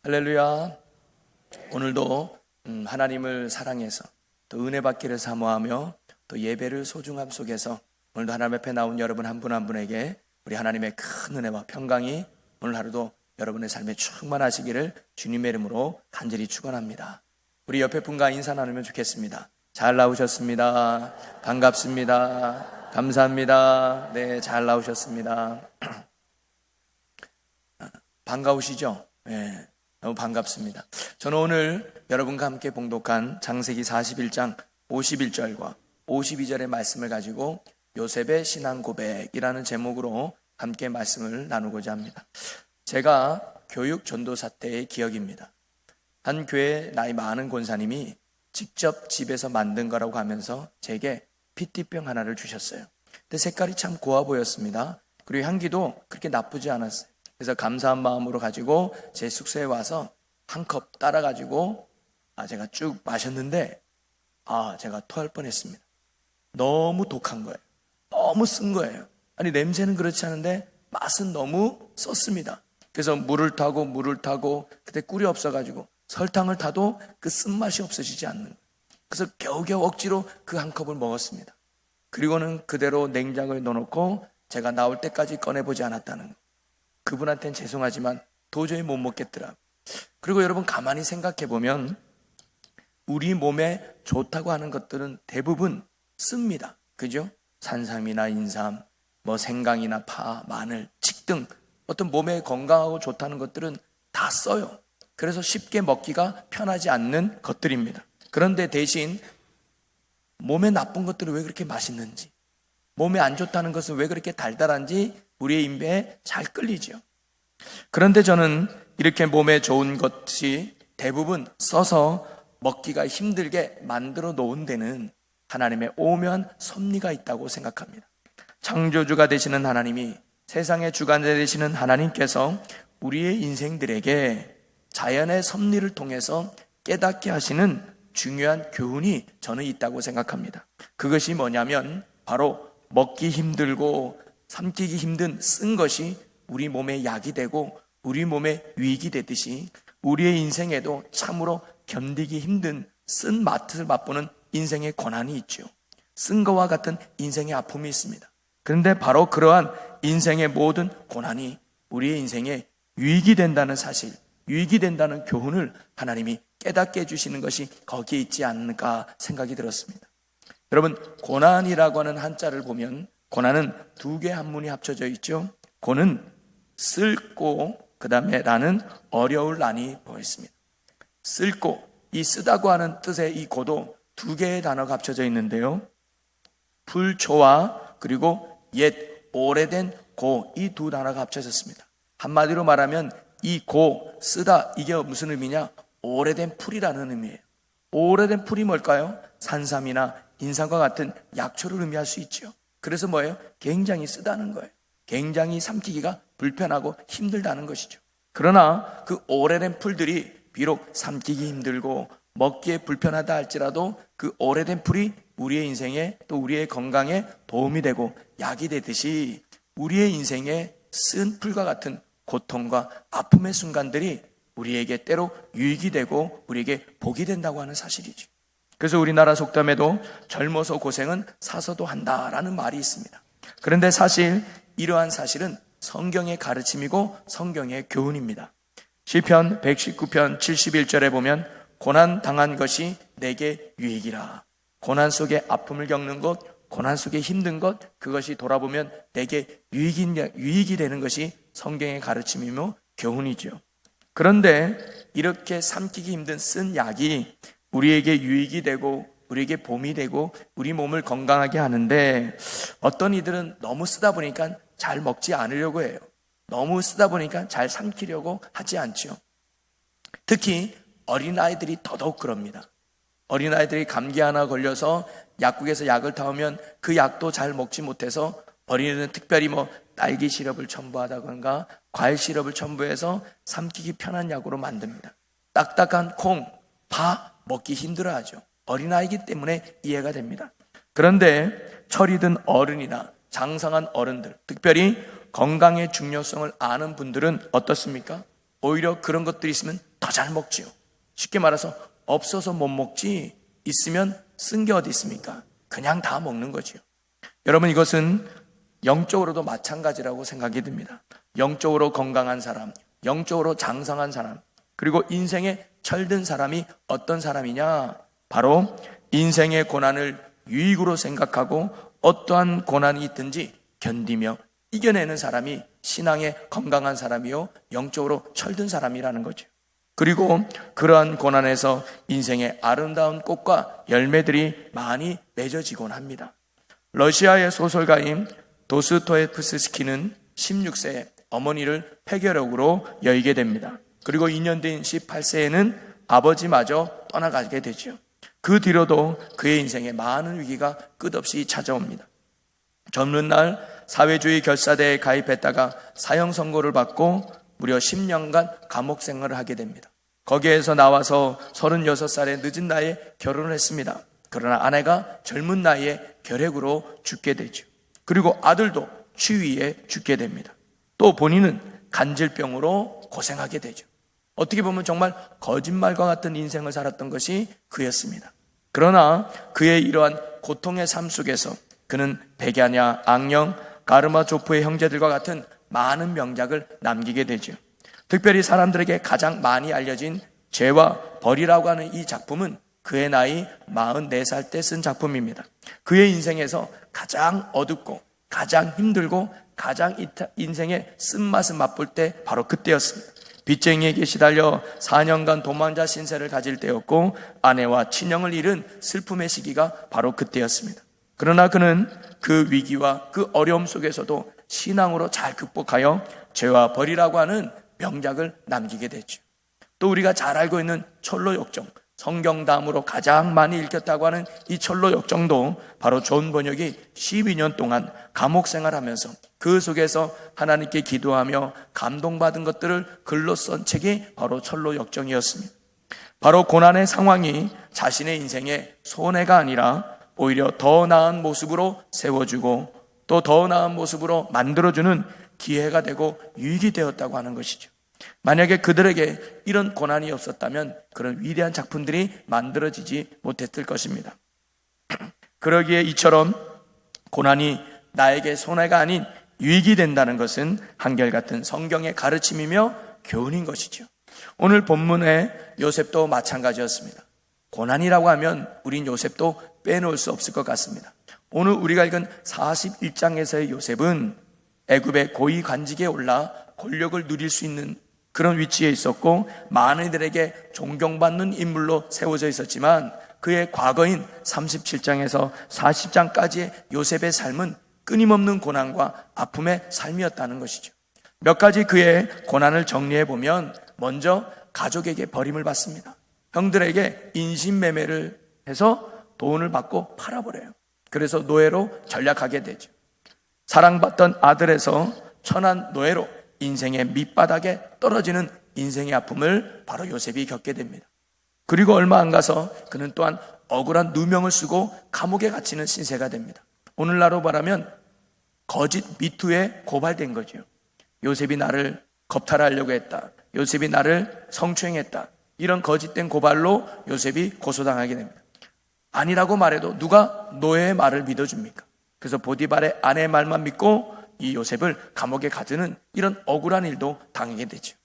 할렐루야. 오늘도 하나님을 사랑해서 또 은혜 받기를 사모하며 또 예배를 소중함 속에서 오늘도 하나님 앞에 나온 여러분 한 분 한 분에게 우리 하나님의 큰 은혜와 평강이 오늘 하루도 여러분의 삶에 충만하시기를 주님의 이름으로 간절히 축원합니다. 우리 옆에 분과 인사 나누면 좋겠습니다. 잘 나오셨습니다. 반갑습니다. 감사합니다. 네, 잘 나오셨습니다. 반가우시죠? 네, 너무 반갑습니다. 저는 오늘 여러분과 함께 봉독한 창세기 41장 51절과 52절의 말씀을 가지고 요셉의 신앙 고백이라는 제목으로 함께 말씀을 나누고자 합니다. 제가 교육 전도사 때의 기억입니다. 한 교회 나이 많은 권사님이 직접 집에서 만든 거라고 하면서 제게 피티병 하나를 주셨어요. 근데 색깔이 참 고와 보였습니다. 그리고 향기도 그렇게 나쁘지 않았어요. 그래서 감사한 마음으로 가지고 제 숙소에 와서 한 컵 따라가지고 제가 쭉 마셨는데 제가 토할 뻔했습니다. 너무 독한 거예요. 너무 쓴 거예요. 아니 냄새는 그렇지 않은데 맛은 너무 썼습니다. 그래서 물을 타고 그때 꿀이 없어가지고 설탕을 타도 그 쓴맛이 없어지지 않는 거예요. 그래서 겨우겨우 억지로 그 한 컵을 먹었습니다. 그리고는 그대로 냉장고에 넣어놓고 제가 나올 때까지 꺼내보지 않았다는 거예요. 그분한테는 죄송하지만 도저히 못 먹겠더라고요. 그리고 여러분 가만히 생각해보면 우리 몸에 좋다고 하는 것들은 대부분 씁니다. 그죠? 산삼이나 인삼, 생강이나 파, 마늘, 칡 등 어떤 몸에 건강하고 좋다는 것들은 다 써요. 그래서 쉽게 먹기가 편하지 않는 것들입니다. 그런데 대신 몸에 나쁜 것들은 왜 그렇게 맛있는지, 몸에 안 좋다는 것은 왜 그렇게 달달한지 우리의 인배에 잘 끌리죠. 그런데 저는 이렇게 몸에 좋은 것이 대부분 써서 먹기가 힘들게 만들어 놓은 데는 하나님의 오묘한 섭리가 있다고 생각합니다. 창조주가 되시는 하나님이, 세상의 주관자 되시는 하나님께서 우리의 인생들에게 자연의 섭리를 통해서 깨닫게 하시는 중요한 교훈이 저는 있다고 생각합니다. 그것이 뭐냐면 바로 먹기 힘들고 삼키기 힘든 쓴 것이 우리 몸에 약이 되고 우리 몸에 위익이 되듯이 우리의 인생에도 참으로 견디기 힘든 쓴 맛을 맛보는 인생의 고난이 있죠. 쓴 것과 같은 인생의 아픔이 있습니다. 그런데 바로 그러한 인생의 모든 고난이 우리의 인생에 유익이 된다는 사실, 유익이 된다는 교훈을 하나님이 깨닫게 해주시는 것이 거기에 있지 않을까 생각이 들었습니다. 여러분, 고난이라고 하는 한자를 보면 고난은 두 개의 한문이 합쳐져 있죠. 고는 쓸고 그 다음에 라는 어려울 난이 보였습니다. 쓸고, 이 쓰다고 하는 뜻의 이 고도 두 개의 단어가 합쳐져 있는데요. 불초와 그리고 옛, 오래된 고, 이 두 단어가 합쳐졌습니다. 한마디로 말하면 이 고, 쓰다, 이게 무슨 의미냐? 오래된 풀이라는 의미예요. 오래된 풀이 뭘까요? 산삼이나 인삼과 같은 약초를 의미할 수 있죠. 그래서 뭐예요? 굉장히 쓰다는 거예요. 굉장히 삼키기가 불편하고 힘들다는 것이죠. 그러나 그 오래된 풀들이 비록 삼키기 힘들고 먹기에 불편하다 할지라도 그 오래된 풀이 우리의 인생에 또 우리의 건강에 도움이 되고 약이 되듯이 우리의 인생에 쓴 풀과 같은 고통과 아픔의 순간들이 우리에게 때로 유익이 되고 우리에게 복이 된다고 하는 사실이죠. 그래서 우리나라 속담에도 젊어서 고생은 사서도 한다라는 말이 있습니다. 그런데 사실 이러한 사실은 성경의 가르침이고 성경의 교훈입니다. 시편 119편 71절에 보면 고난 당한 것이 내게 유익이라. 고난 속에 아픔을 겪는 것, 고난 속에 힘든 것, 그것이 돌아보면 내게 유익이 되는 것이 성경의 가르침이며 교훈이죠. 그런데 이렇게 삼키기 힘든 쓴 약이 우리에게 유익이 되고 우리에게 봄이 되고 우리 몸을 건강하게 하는데 어떤 이들은 너무 쓰다 보니까 잘 먹지 않으려고 해요. 너무 쓰다 보니까 잘 삼키려고 하지 않죠. 특히 어린아이들이 더더욱 그럽니다. 어린아이들이 감기 하나 걸려서 약국에서 약을 타오면 그 약도 잘 먹지 못해서 어린이들은 특별히 딸기 시럽을 첨부하다던가 과일 시럽을 첨부해서 삼키기 편한 약으로 만듭니다. 딱딱한 콩, 파 먹기 힘들어하죠. 어린아이기 때문에 이해가 됩니다. 그런데 철이 든 어른이나 장성한 어른들, 특별히 건강의 중요성을 아는 분들은 어떻습니까? 오히려 그런 것들이 있으면 더 잘 먹지요. 쉽게 말해서 없어서 못 먹지 있으면 쓴 게 어디 있습니까? 그냥 다 먹는 거지요. 여러분, 이것은 영적으로도 마찬가지라고 생각이 듭니다. 영적으로 건강한 사람, 영적으로 장성한 사람, 그리고 인생에 철든 사람이 어떤 사람이냐? 바로 인생의 고난을 유익으로 생각하고 어떠한 고난이 있든지 견디며 이겨내는 사람이 신앙의 건강한 사람이요, 영적으로 철든 사람이라는 거죠. 그리고 그러한 고난에서 인생의 아름다운 꽃과 열매들이 많이 맺어지곤 합니다. 러시아의 소설가인 도스토옙스키는 16세에 어머니를 폐결핵으로 여의게 됩니다. 그리고 2년 뒤인 18세에는 아버지마저 떠나가게 되죠. 그 뒤로도 그의 인생에 많은 위기가 끝없이 찾아옵니다. 젊은 날 사회주의 결사대에 가입했다가 사형 선고를 받고 무려 10년간 감옥 생활을 하게 됩니다. 거기에서 나와서 36살의 늦은 나이에 결혼을 했습니다. 그러나 아내가 젊은 나이에 결핵으로 죽게 되죠. 그리고 아들도 추위에 죽게 됩니다. 또 본인은 간질병으로 고생하게 되죠. 어떻게 보면 정말 거짓말과 같은 인생을 살았던 것이 그였습니다. 그러나 그의 이러한 고통의 삶 속에서 그는 백야냐, 악령, 가르마조프의 형제들과 같은 많은 명작을 남기게 되죠. 특별히 사람들에게 가장 많이 알려진 죄와 벌이라고 하는 이 작품은 그의 나이 44살 때 쓴 작품입니다. 그의 인생에서 가장 어둡고 가장 힘들고 가장 인생의 쓴맛을 맛볼 때 바로 그때였습니다. 빚쟁이에게 시달려 4년간 도망자 신세를 가질 때였고 아내와 친형을 잃은 슬픔의 시기가 바로 그때였습니다. 그러나 그는 그 위기와 그 어려움 속에서도 신앙으로 잘 극복하여 죄와 벌이라고 하는 명작을 남기게 됐죠. 또 우리가 잘 알고 있는 철로 역정, 성경 다음으로 가장 많이 읽혔다고 하는 이 철로 역정도 바로 존 번역이 12년 동안 감옥 생활하면서 그 속에서 하나님께 기도하며 감동받은 것들을 글로 쓴 책이 바로 철로 역정이었습니다. 바로 고난의 상황이 자신의 인생의 손해가 아니라 오히려 더 나은 모습으로 세워주고 또 더 나은 모습으로 만들어주는 기회가 되고 유익이 되었다고 하는 것이죠. 만약에 그들에게 이런 고난이 없었다면 그런 위대한 작품들이 만들어지지 못했을 것입니다. 그러기에 이처럼 고난이 나에게 손해가 아닌 유익이 된다는 것은 한결같은 성경의 가르침이며 교훈인 것이죠. 오늘 본문의 요셉도 마찬가지였습니다. 고난이라고 하면 우린 요셉도 빼놓을 수 없을 것 같습니다. 오늘 우리가 읽은 41장에서의 요셉은 애굽의 고위 관직에 올라 권력을 누릴 수 있는 그런 위치에 있었고 많은 이들에게 존경받는 인물로 세워져 있었지만 그의 과거인 37장에서 40장까지의 요셉의 삶은 끊임없는 고난과 아픔의 삶이었다는 것이죠. 몇 가지 그의 고난을 정리해 보면 먼저 가족에게 버림을 받습니다. 형들에게 인신매매를 해서 돈을 받고 팔아버려요. 그래서 노예로 전락하게 되죠. 사랑받던 아들에서 천한 노예로 인생의 밑바닥에 떨어지는 인생의 아픔을 바로 요셉이 겪게 됩니다. 그리고 얼마 안 가서 그는 또한 억울한 누명을 쓰고 감옥에 갇히는 신세가 됩니다. 오늘날로 말하면 거짓 미투에 고발된 거죠. 요셉이 나를 겁탈하려고 했다. 요셉이 나를 성추행했다. 이런 거짓된 고발로 요셉이 고소당하게 됩니다. 아니라고 말해도 누가 노예의 말을 믿어줍니까? 그래서 보디발의 아내의 말만 믿고 이 요셉을 감옥에 가두는 이런 억울한 일도 당하게 되죠.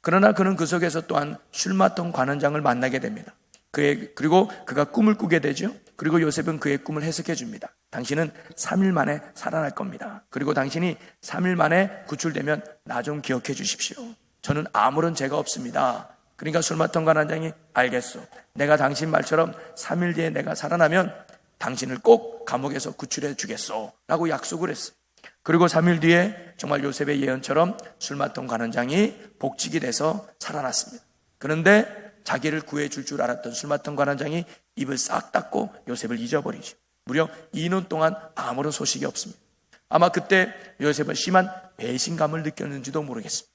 그러나 그는 그 속에서 또한 술 맡던 관원장을 만나게 됩니다. 그리고 그가 꿈을 꾸게 되죠. 그리고 요셉은 그의 꿈을 해석해 줍니다. 당신은 3일 만에 살아날 겁니다. 그리고 당신이 3일 만에 구출되면 나 좀 기억해 주십시오. 저는 아무런 죄가 없습니다. 그러니까 술 맡던 관원장이 알겠소. 내가 당신 말처럼 3일 뒤에 내가 살아나면 당신을 꼭 감옥에서 구출해 주겠소 라고 약속을 했어요. 그리고 3일 뒤에 정말 요셉의 예언처럼 술 맡던 관원장이 복직이 돼서 살아났습니다. 그런데 자기를 구해줄 줄 알았던 술 맡던 관원장이 입을 싹 닫고 요셉을 잊어버리죠. 무려 2년 동안 아무런 소식이 없습니다. 아마 그때 요셉은 심한 배신감을 느꼈는지도 모르겠습니다.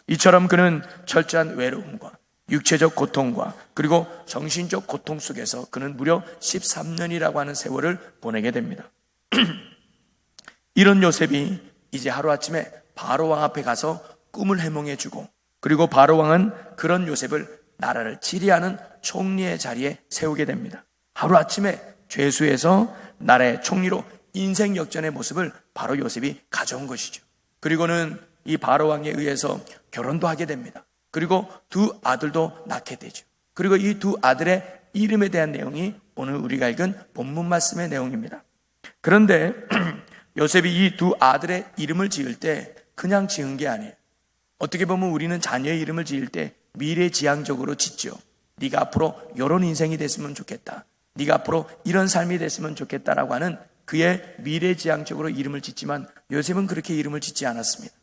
이처럼 그는 철저한 외로움과 육체적 고통과 그리고 정신적 고통 속에서 그는 무려 13년이라고 하는 세월을 보내게 됩니다. 이런 요셉이 이제 하루아침에 바로왕 앞에 가서 꿈을 해몽해주고 그리고 바로왕은 그런 요셉을 나라를 지휘하는 총리의 자리에 세우게 됩니다. 하루아침에 죄수에서 나라의 총리로 인생 역전의 모습을 바로 요셉이 가져온 것이죠. 그리고는 이 바로 왕에 의해서 결혼도 하게 됩니다. 그리고 두 아들도 낳게 되죠. 그리고 이 두 아들의 이름에 대한 내용이 오늘 우리가 읽은 본문 말씀의 내용입니다. 그런데 요셉이 이 두 아들의 이름을 지을 때 그냥 지은 게 아니에요. 어떻게 보면 우리는 자녀의 이름을 지을 때 미래지향적으로 짓죠. 네가 앞으로 이런 인생이 됐으면 좋겠다, 네가 앞으로 이런 삶이 됐으면 좋겠다라고 하는 그의 미래지향적으로 이름을 짓지만 요셉은 그렇게 이름을 짓지 않았습니다.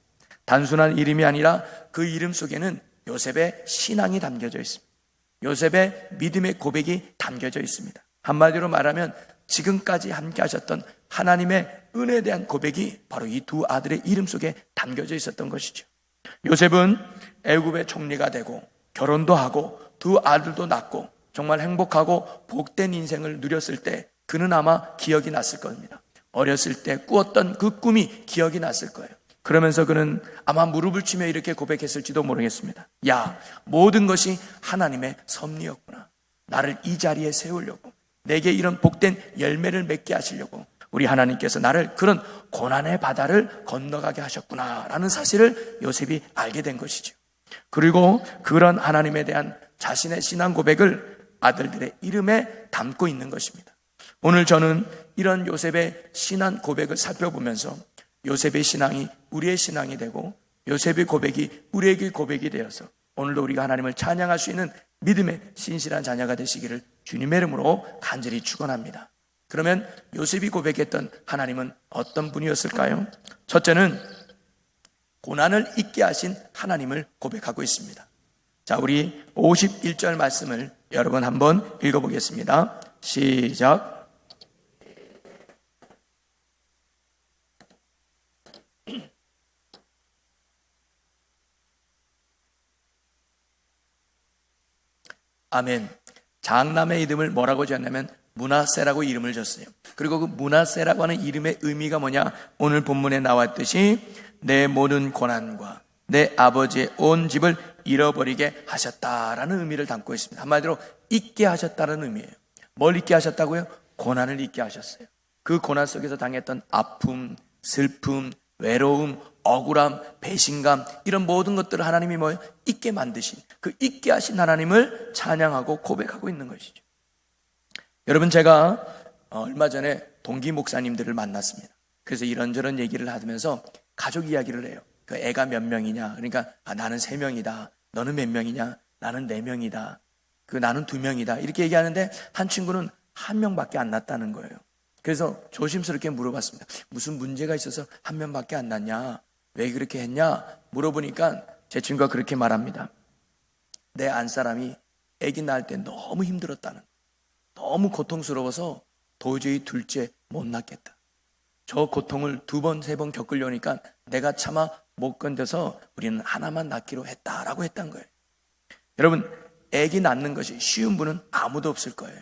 단순한 이름이 아니라 그 이름 속에는 요셉의 신앙이 담겨져 있습니다. 요셉의 믿음의 고백이 담겨져 있습니다. 한마디로 말하면 지금까지 함께 하셨던 하나님의 은혜에 대한 고백이 바로 이 두 아들의 이름 속에 담겨져 있었던 것이죠. 요셉은 애굽의 총리가 되고 결혼도 하고 두 아들도 낳고 정말 행복하고 복된 인생을 누렸을 때 그는 아마 기억이 났을 겁니다. 어렸을 때 꾸었던 그 꿈이 기억이 났을 거예요. 그러면서 그는 아마 무릎을 치며 이렇게 고백했을지도 모르겠습니다. 야, 모든 것이 하나님의 섭리였구나. 나를 이 자리에 세우려고, 내게 이런 복된 열매를 맺게 하시려고 우리 하나님께서 나를 그런 고난의 바다를 건너가게 하셨구나 라는 사실을 요셉이 알게 된 것이죠. 그리고 그런 하나님에 대한 자신의 신앙 고백을 아들들의 이름에 담고 있는 것입니다. 오늘 저는 이런 요셉의 신앙 고백을 살펴보면서 요셉의 신앙이 우리의 신앙이 되고 요셉의 고백이 우리에게 고백이 되어서 오늘도 우리가 하나님을 찬양할 수 있는 믿음의 신실한 자녀가 되시기를 주님의 이름으로 간절히 축원합니다. 그러면 요셉이 고백했던 하나님은 어떤 분이었을까요? 첫째는 고난을 잊게 하신 하나님을 고백하고 있습니다. 자, 우리 51절 말씀을 여러분 한번 읽어보겠습니다. 시작. 아멘. 장남의 이름을 뭐라고 지었냐면 므낫세라고 이름을 줬어요. 그리고 그 므낫세라고 하는 이름의 의미가 뭐냐? 오늘 본문에 나왔듯이 내 모든 고난과 내 아버지의 온 집을 잃어버리게 하셨다라는 의미를 담고 있습니다. 한마디로 잊게 하셨다는 의미예요. 뭘 잊게 하셨다고요? 고난을 잊게 하셨어요. 그 고난 속에서 당했던 아픔, 슬픔, 외로움, 억울함, 배신감, 이런 모든 것들을 하나님이 뭐예요? 잊게 만드신, 그 잊게 하신 하나님을 찬양하고 고백하고 있는 것이죠. 여러분, 제가 얼마 전에 동기 목사님들을 만났습니다. 그래서 이런저런 얘기를 하면서 가족 이야기를 해요. 그 애가 몇 명이냐? 그러니까 나는 3명이다. 너는 몇 명이냐? 나는 4명이다. 나는 2명이다. 이렇게 얘기하는데 한 친구는 1명밖에 안 낳았다는 거예요. 그래서 조심스럽게 물어봤습니다. 무슨 문제가 있어서 1명밖에 안 낳냐? 왜 그렇게 했냐? 물어보니까 제 친구가 그렇게 말합니다. 내 안사람이 아기 낳을 때 너무 힘들었다는 거예요. 너무 고통스러워서 도저히 둘째 못 낳겠다. 저 고통을 2번, 3번 겪으려니까 내가 차마 못 견뎌서 우리는 하나만 낳기로 했다라고 했던 거예요. 여러분, 아기 낳는 것이 쉬운 분은 아무도 없을 거예요.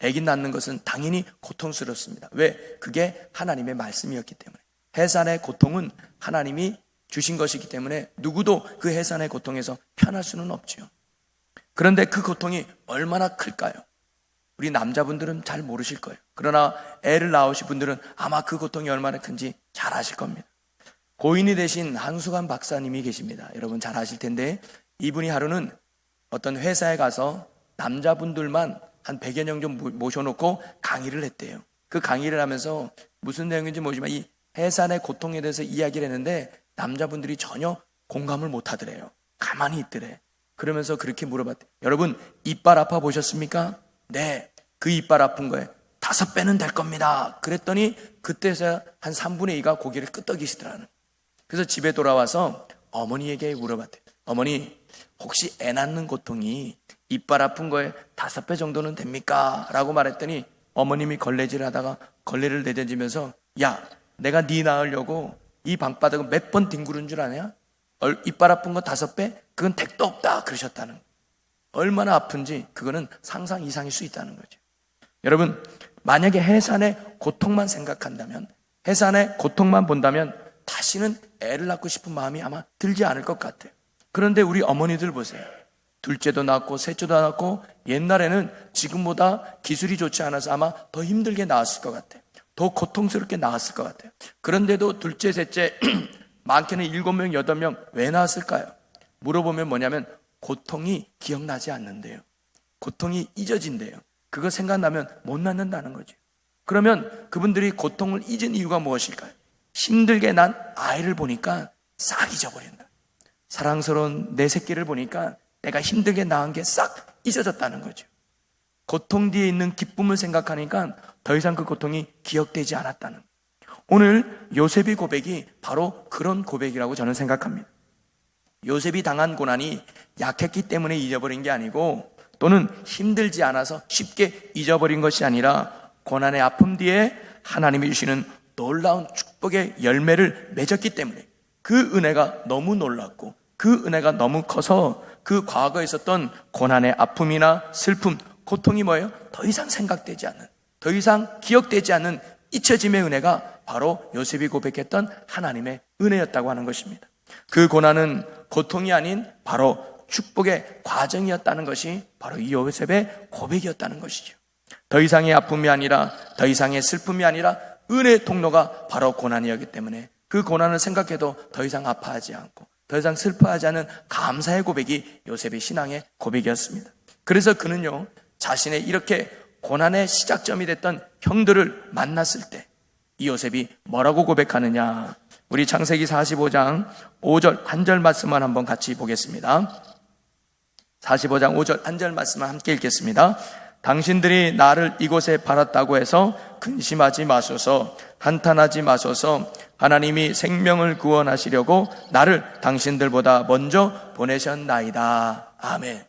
아기 낳는 것은 당연히 고통스럽습니다. 왜? 그게 하나님의 말씀이었기 때문에. 해산의 고통은 하나님이 주신 것이기 때문에 누구도 그 해산의 고통에서 편할 수는 없죠. 그런데 그 고통이 얼마나 클까요? 우리 남자분들은 잘 모르실 거예요. 그러나 애를 낳으신 분들은 아마 그 고통이 얼마나 큰지 잘 아실 겁니다. 고인이 되신 한수관 박사님이 계십니다. 여러분 잘 아실 텐데 이분이 하루는 어떤 회사에 가서 남자분들만 한 100여 명 좀 모셔놓고 강의를 했대요. 그 강의를 하면서 무슨 내용인지 모르지만 이 해산의 고통에 대해서 이야기를 했는데 남자분들이 전혀 공감을 못 하더래요. 가만히 있더래. 그러면서 그렇게 물어봤대요. 여러분, 이빨 아파 보셨습니까? 네, 그 이빨 아픈 거에 5배는 될 겁니다. 그랬더니 그때서야 한 3분의 2가 고개를 끄덕이시더라는. 그래서 집에 돌아와서 어머니에게 물어봤대요. 어머니, 혹시 애 낳는 고통이 이빨 아픈 거에 5배 정도는 됩니까? 라고 말했더니 어머님이 걸레질을 하다가 걸레를 내던지면서 야, 내가 네 낳으려고 이 방바닥을 몇 번 뒹구른 줄 아냐? 이빨 아픈 거 5배? 그건 택도 없다 그러셨다는 거예요. 얼마나 아픈지 그거는 상상 이상일 수 있다는 거죠. 여러분, 만약에 해산의 고통만 생각한다면, 해산의 고통만 본다면 다시는 애를 낳고 싶은 마음이 아마 들지 않을 것 같아요. 그런데 우리 어머니들 보세요. 둘째도 낳고 셋째도 낳고 옛날에는 지금보다 기술이 좋지 않아서 아마 더 힘들게 낳았을 것 같아요. 더 고통스럽게 낳았을 것 같아요. 그런데도 둘째, 셋째 많게는 7명, 8명 왜 낳았을까요? 물어보면 뭐냐면 고통이 기억나지 않는데요. 고통이 잊어진대요. 그거 생각나면 못 낳는다는 거죠. 그러면 그분들이 고통을 잊은 이유가 무엇일까요? 힘들게 난 아이를 보니까 싹 잊어버린다. 사랑스러운 내 새끼를 보니까 내가 힘들게 낳은 게 싹 잊어졌다는 거죠. 고통 뒤에 있는 기쁨을 생각하니까 더 이상 그 고통이 기억되지 않았다는 거예요. 오늘 요셉의 고백이 바로 그런 고백이라고 저는 생각합니다. 요셉이 당한 고난이 약했기 때문에 잊어버린 게 아니고, 또는 힘들지 않아서 쉽게 잊어버린 것이 아니라 고난의 아픔 뒤에 하나님이 주시는 놀라운 축복의 열매를 맺었기 때문에 그 은혜가 너무 놀랐고 그 은혜가 너무 커서 그 과거에 있었던 고난의 아픔이나 슬픔, 고통이 뭐예요? 더 이상 생각되지 않는, 더 이상 기억되지 않는 잊혀짐의 은혜가 바로 요셉이 고백했던 하나님의 은혜였다고 하는 것입니다. 그 고난은 고통이 아닌 바로 축복의 과정이었다는 것이 바로 이 요셉의 고백이었다는 것이죠. 더 이상의 아픔이 아니라, 더 이상의 슬픔이 아니라 은혜의 통로가 바로 고난이었기 때문에 그 고난을 생각해도 더 이상 아파하지 않고 더 이상 슬퍼하지 않은 감사의 고백이 요셉의 신앙의 고백이었습니다. 그래서 그는요, 자신의 이렇게 고난의 시작점이 됐던 형들을 만났을 때 이 요셉이 뭐라고 고백하느냐, 우리 창세기 45장 5절 한 절 말씀만 한번 같이 보겠습니다. 45장 5절 한 절 말씀을 함께 읽겠습니다. 당신들이 나를 이곳에 팔았다고 해서 근심하지 마소서, 한탄하지 마소서. 하나님이 생명을 구원하시려고 나를 당신들보다 먼저 보내셨나이다. 아멘.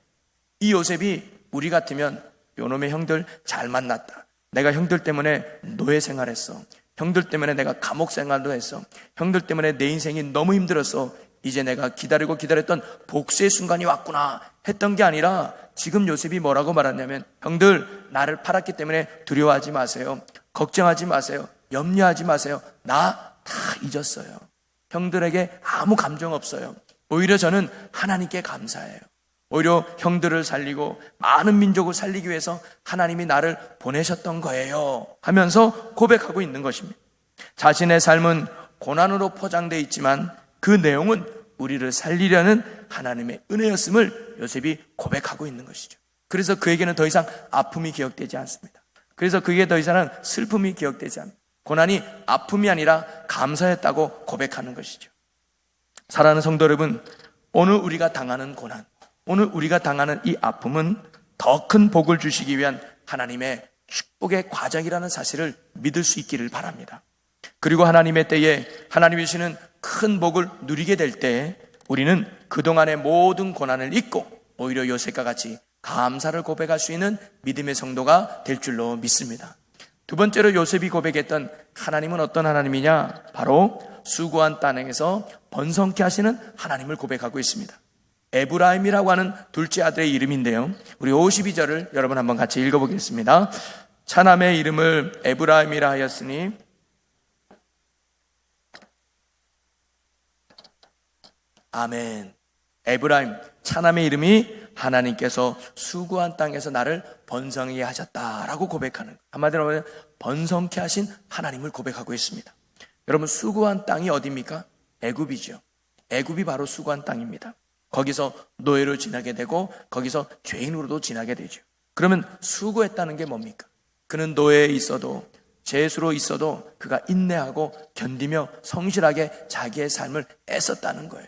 이 요셉이 우리 같으면 요놈의 형들 잘 만났다. 내가 형들 때문에 노예 생활했어. 형들 때문에 내가 감옥 생활도 했어. 형들 때문에 내 인생이 너무 힘들었어. 이제 내가 기다리고 기다렸던 복수의 순간이 왔구나 했던 게 아니라, 지금 요셉이 뭐라고 말하냐면, 형들 나를 팔았기 때문에 두려워하지 마세요. 걱정하지 마세요. 염려하지 마세요. 나 다 잊었어요. 형들에게 아무 감정 없어요. 오히려 저는 하나님께 감사해요. 오히려 형들을 살리고 많은 민족을 살리기 위해서 하나님이 나를 보내셨던 거예요 하면서 고백하고 있는 것입니다. 자신의 삶은 고난으로 포장되어 있지만 그 내용은 우리를 살리려는 하나님의 은혜였음을 요셉이 고백하고 있는 것이죠. 그래서 그에게는 더 이상 아픔이 기억되지 않습니다. 그래서 그에게 더 이상은 슬픔이 기억되지 않습니다. 고난이 아픔이 아니라 감사였다고 고백하는 것이죠. 사랑하는 성도 여러분, 오늘 우리가 당하는 고난, 오늘 우리가 당하는 이 아픔은 더 큰 복을 주시기 위한 하나님의 축복의 과정이라는 사실을 믿을 수 있기를 바랍니다. 그리고 하나님의 때에 하나님이 주시는 큰 복을 누리게 될 때 우리는 그동안의 모든 고난을 잊고 오히려 요셉과 같이 감사를 고백할 수 있는 믿음의 성도가 될 줄로 믿습니다. 두 번째로 요셉이 고백했던 하나님은 어떤 하나님이냐, 바로 수고한 땅에서 번성케 하시는 하나님을 고백하고 있습니다. 에브라임이라고 하는 둘째 아들의 이름인데요, 우리 52절을 여러분 한번 같이 읽어보겠습니다. 차남의 이름을 에브라임이라 하였으니 아멘. 에브라임, 차남의 이름이 하나님께서 수고한 땅에서 나를 번성하게 하셨다라고 고백하는, 한마디로 말하면 번성케 하신 하나님을 고백하고 있습니다. 여러분, 수고한 땅이 어디입니까? 애굽이죠. 애굽이 바로 수고한 땅입니다. 거기서 노예로 지나게 되고 거기서 죄인으로도 지나게 되죠. 그러면 수고했다는 게 뭡니까? 그는 노예에 있어도 죄수로 있어도 그가 인내하고 견디며 성실하게 자기의 삶을 애썼다는 거예요.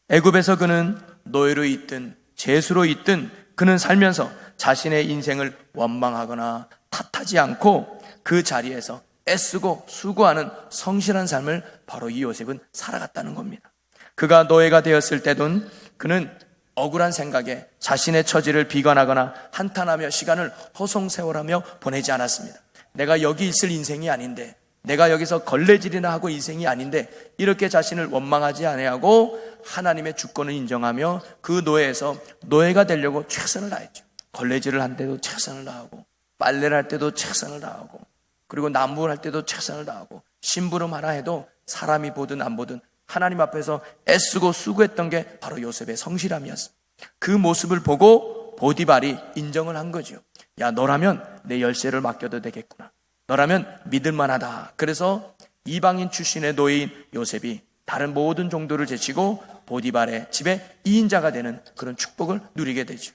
애굽에서 그는 노예로 있든 죄수로 있든 그는 살면서 자신의 인생을 원망하거나 탓하지 않고 그 자리에서 애쓰고 수고하는 성실한 삶을 바로 이 요셉은 살아갔다는 겁니다. 그가 노예가 되었을 때도 그는 억울한 생각에 자신의 처지를 비관하거나 한탄하며 시간을 허송세월하며 보내지 않았습니다. 내가 여기 있을 인생이 아닌데, 내가 여기서 걸레질이나 하고 인생이 아닌데, 이렇게 자신을 원망하지 아니하고 하나님의 주권을 인정하며 그 노예에서 노예가 되려고 최선을 다했죠. 걸레질을 할 때도 최선을 다하고, 빨래를 할 때도 최선을 다하고, 그리고 남부를 할 때도 최선을 다하고, 심부름 하나 해도 사람이 보든 안 보든 하나님 앞에서 애쓰고 수고했던 게 바로 요셉의 성실함이었습니다. 그 모습을 보고 보디발이 인정을 한 거죠. 야, 너라면 내 열쇠를 맡겨도 되겠구나. 너라면 믿을만하다. 그래서 이방인 출신의 노예인 요셉이 다른 모든 종들을 제치고 보디발의 집에 2인자가 되는 그런 축복을 누리게 되죠.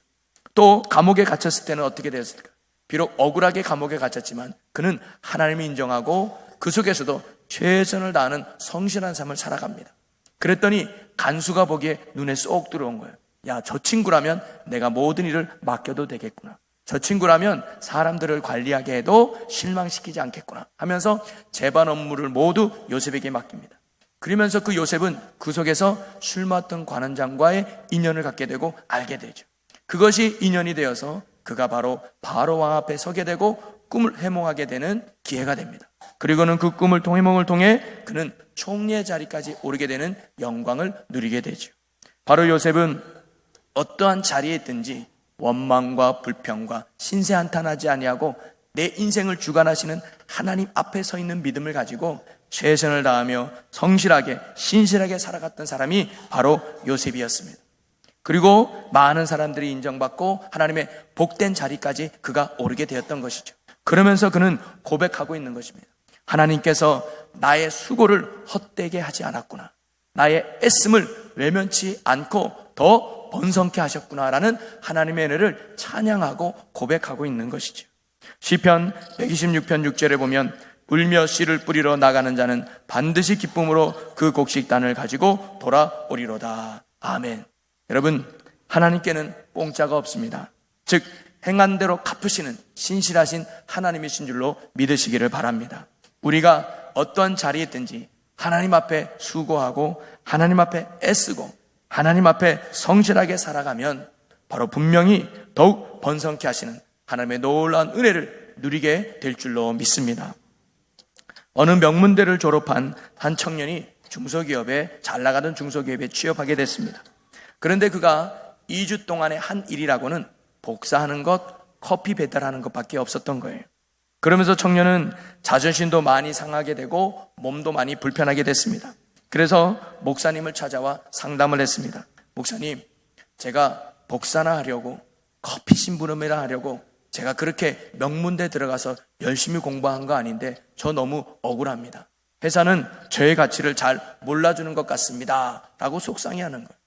또 감옥에 갇혔을 때는 어떻게 되었을까? 비록 억울하게 감옥에 갇혔지만 그는 하나님을 인정하고 그 속에서도 최선을 다하는 성실한 삶을 살아갑니다. 그랬더니 간수가 보기에 눈에 쏙 들어온 거예요. 야, 저 친구라면 내가 모든 일을 맡겨도 되겠구나. 저 친구라면 사람들을 관리하게 해도 실망시키지 않겠구나 하면서 재반 업무를 모두 요셉에게 맡깁니다. 그러면서 그 요셉은 그 속에서 술 맡던 관원장과의 인연을 갖게 되고 알게 되죠. 그것이 인연이 되어서 그가 바로 바로 왕 앞에 서게 되고 꿈을 해몽하게 되는 기회가 됩니다. 그리고는 그 꿈을 해몽을 통해 그는 총리의 자리까지 오르게 되는 영광을 누리게 되죠. 바로 요셉은 어떠한 자리에 있든지 원망과 불평과 신세 한탄하지 아니하고 내 인생을 주관하시는 하나님 앞에 서 있는 믿음을 가지고 최선을 다하며 성실하게 신실하게 살아갔던 사람이 바로 요셉이었습니다. 그리고 많은 사람들이 인정받고 하나님의 복된 자리까지 그가 오르게 되었던 것이죠. 그러면서 그는 고백하고 있는 것입니다. 하나님께서 나의 수고를 헛되게 하지 않았구나. 나의 애씀을 외면치 않고 더 번성케 하셨구나라는 하나님의 은혜를 찬양하고 고백하고 있는 것이죠. 시편 126편 6절에 보면 울며 씨를 뿌리러 나가는 자는 반드시 기쁨으로 그 곡식단을 가지고 돌아오리로다. 아멘. 여러분, 하나님께는 공짜가 없습니다. 즉 행한 대로 갚으시는 신실하신 하나님이신 줄로 믿으시기를 바랍니다. 우리가 어떤 자리에 있든지 하나님 앞에 수고하고 하나님 앞에 애쓰고 하나님 앞에 성실하게 살아가면 바로 분명히 더욱 번성케 하시는 하나님의 놀라운 은혜를 누리게 될 줄로 믿습니다. 어느 명문대를 졸업한 한 청년이 중소기업에 잘 나가던 중소기업에 취업하게 됐습니다. 그런데 그가 2주 동안의 한 일이라고는 복사하는 것, 커피 배달하는 것밖에 없었던 거예요. 그러면서 청년은 자존심도 많이 상하게 되고 몸도 많이 불편하게 됐습니다. 그래서 목사님을 찾아와 상담을 했습니다. 목사님, 제가 복사나 하려고 커피 심부름이나 하려고 제가 그렇게 명문대 들어가서 열심히 공부한 거 아닌데 저 너무 억울합니다. 회사는 저의 가치를 잘 몰라주는 것 같습니다 라고 속상해하는 거예요.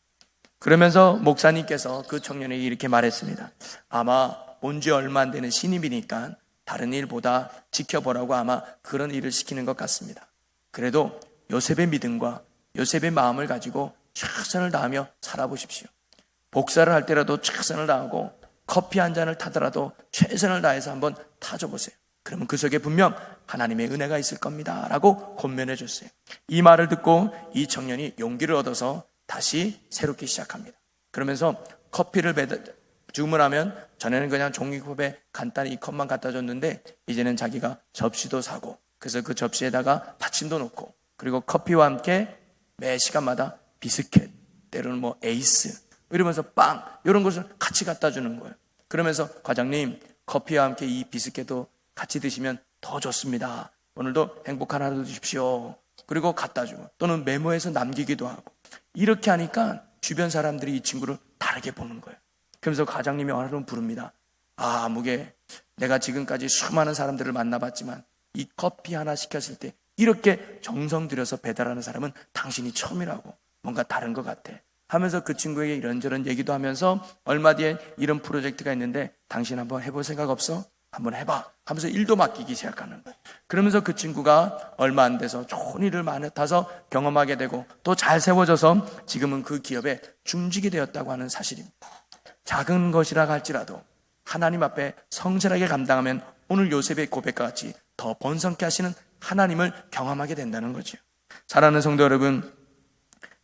그러면서 목사님께서 그 청년에게 이렇게 말했습니다. 아마 온 지 얼마 안 되는 신입이니까 다른 일보다 지켜보라고 아마 그런 일을 시키는 것 같습니다. 그래도 요셉의 믿음과 요셉의 마음을 가지고 최선을 다하며 살아보십시오. 복사를 할 때라도 최선을 다하고 커피 한 잔을 타더라도 최선을 다해서 한번 타줘보세요. 그러면 그 속에 분명 하나님의 은혜가 있을 겁니다 라고 권면해 줬어요. 이 말을 듣고 이 청년이 용기를 얻어서 다시 새롭게 시작합니다. 그러면서 커피를 주문하면 전에는 그냥 종이컵에 간단히 이 컵만 갖다 줬는데 이제는 자기가 접시도 사고 그래서 그 접시에다가 받침도 놓고 그리고 커피와 함께 매 시간마다 비스켓, 때로는 뭐 에이스 이러면서 빵 이런 것을 같이 갖다 주는 거예요. 그러면서 과장님 커피와 함께 이 비스켓도 같이 드시면 더 좋습니다. 오늘도 행복한 하루 되십시오. 그리고 갖다 주고 또는 메모해서 남기기도 하고 이렇게 하니까 주변 사람들이 이 친구를 다르게 보는 거예요. 그러면서 과장님이 하루는 부릅니다. 아, 무게 내가 지금까지 수많은 사람들을 만나봤지만 이 커피 하나 시켰을 때 이렇게 정성 들여서 배달하는 사람은 당신이 처음이라고 뭔가 다른 것 같아 하면서 그 친구에게 이런저런 얘기도 하면서 얼마 뒤에 이런 프로젝트가 있는데 당신 한번 해볼 생각 없어? 한번 해봐 하면서 일도 맡기기 시작하는 거예요. 그러면서 그 친구가 얼마 안 돼서 좋은 일을 맡아서 경험하게 되고 또 잘 세워져서 지금은 그 기업에 중직이 되었다고 하는 사실입니다. 작은 것이라 할지라도 하나님 앞에 성실하게 감당하면 오늘 요셉의 고백과 같이 더 번성케 하시는 하나님을 경험하게 된다는 거죠. 사랑하는 성도 여러분,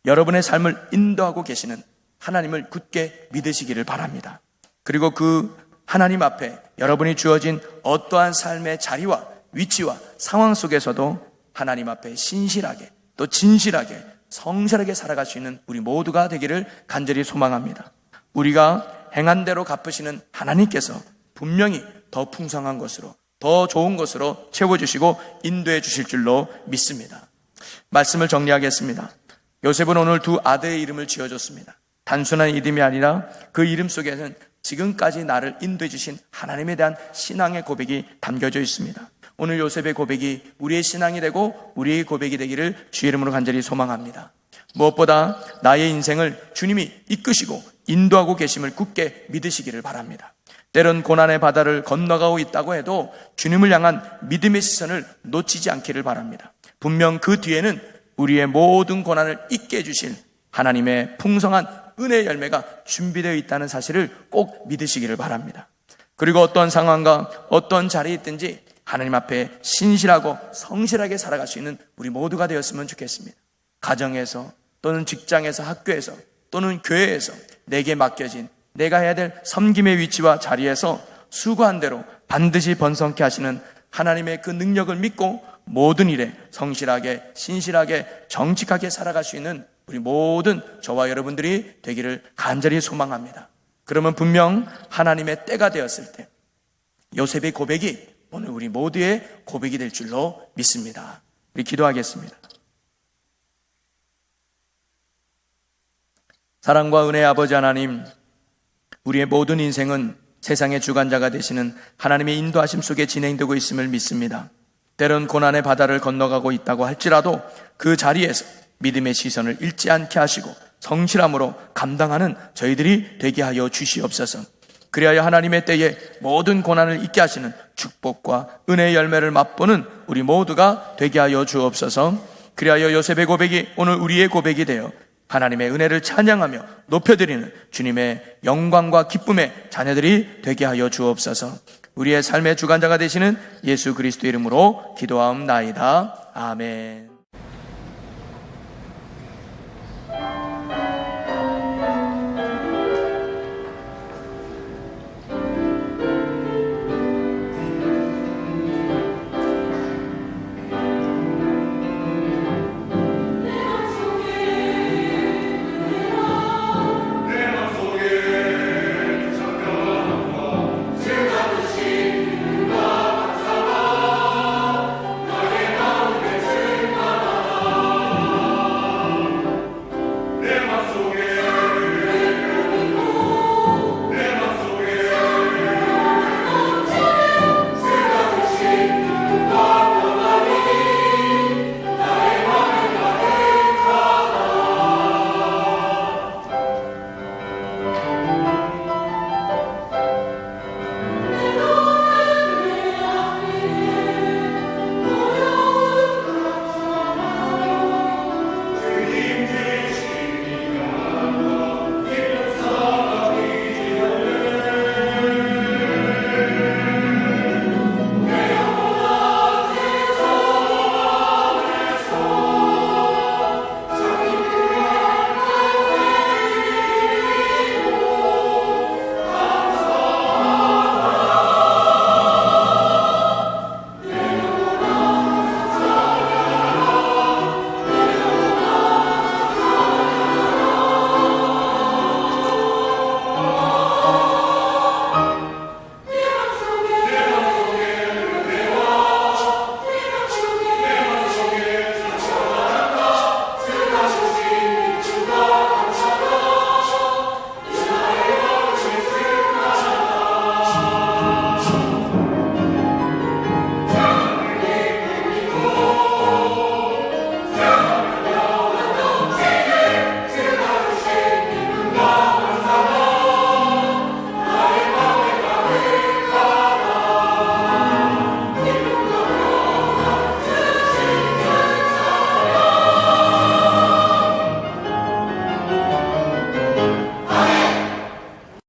여러분의 삶을 인도하고 계시는 하나님을 굳게 믿으시기를 바랍니다. 그리고 그 하나님 앞에 여러분이 주어진 어떠한 삶의 자리와 위치와 상황 속에서도 하나님 앞에 신실하게 또 진실하게 성실하게 살아갈 수 있는 우리 모두가 되기를 간절히 소망합니다. 우리가 행한 대로 갚으시는 하나님께서 분명히 더 풍성한 것으로 더 좋은 것으로 채워주시고 인도해 주실 줄로 믿습니다. 말씀을 정리하겠습니다. 요셉은 오늘 두 아들의 이름을 지어줬습니다. 단순한 이름이 아니라 그 이름 속에는 지금까지 나를 인도해 주신 하나님에 대한 신앙의 고백이 담겨져 있습니다. 오늘 요셉의 고백이 우리의 신앙이 되고 우리의 고백이 되기를 주의 이름으로 간절히 소망합니다. 무엇보다 나의 인생을 주님이 이끄시고 인도하고 계심을 굳게 믿으시기를 바랍니다. 때론 고난의 바다를 건너가고 있다고 해도 주님을 향한 믿음의 시선을 놓치지 않기를 바랍니다. 분명 그 뒤에는 우리의 모든 고난을 잊게 해주실 하나님의 풍성한 은혜의 열매가 준비되어 있다는 사실을 꼭 믿으시기를 바랍니다. 그리고 어떤 상황과 어떤 자리에 있든지 하나님 앞에 신실하고 성실하게 살아갈 수 있는 우리 모두가 되었으면 좋겠습니다. 가정에서 또는 직장에서, 학교에서 또는 교회에서 내게 맡겨진 내가 해야 될 섬김의 위치와 자리에서 수고한 대로 반드시 번성케 하시는 하나님의 그 능력을 믿고 모든 일에 성실하게, 신실하게, 정직하게 살아갈 수 있는 우리 모든 저와 여러분들이 되기를 간절히 소망합니다. 그러면 분명 하나님의 때가 되었을 때 요셉의 고백이 오늘 우리 모두의 고백이 될 줄로 믿습니다. 우리 기도하겠습니다. 사랑과 은혜의 아버지 하나님, 우리의 모든 인생은 세상의 주관자가 되시는 하나님의 인도하심 속에 진행되고 있음을 믿습니다. 때론 고난의 바다를 건너가고 있다고 할지라도 그 자리에서 믿음의 시선을 잃지 않게 하시고 성실함으로 감당하는 저희들이 되게 하여 주시옵소서. 그리하여 하나님의 때에 모든 고난을 잊게 하시는 축복과 은혜의 열매를 맛보는 우리 모두가 되게 하여 주옵소서. 그리하여 요셉의 고백이 오늘 우리의 고백이 되어 하나님의 은혜를 찬양하며 높여드리는 주님의 영광과 기쁨의 자녀들이 되게 하여 주옵소서. 우리의 삶의 주관자가 되시는 예수 그리스도 이름으로 기도하옵나이다. 아멘.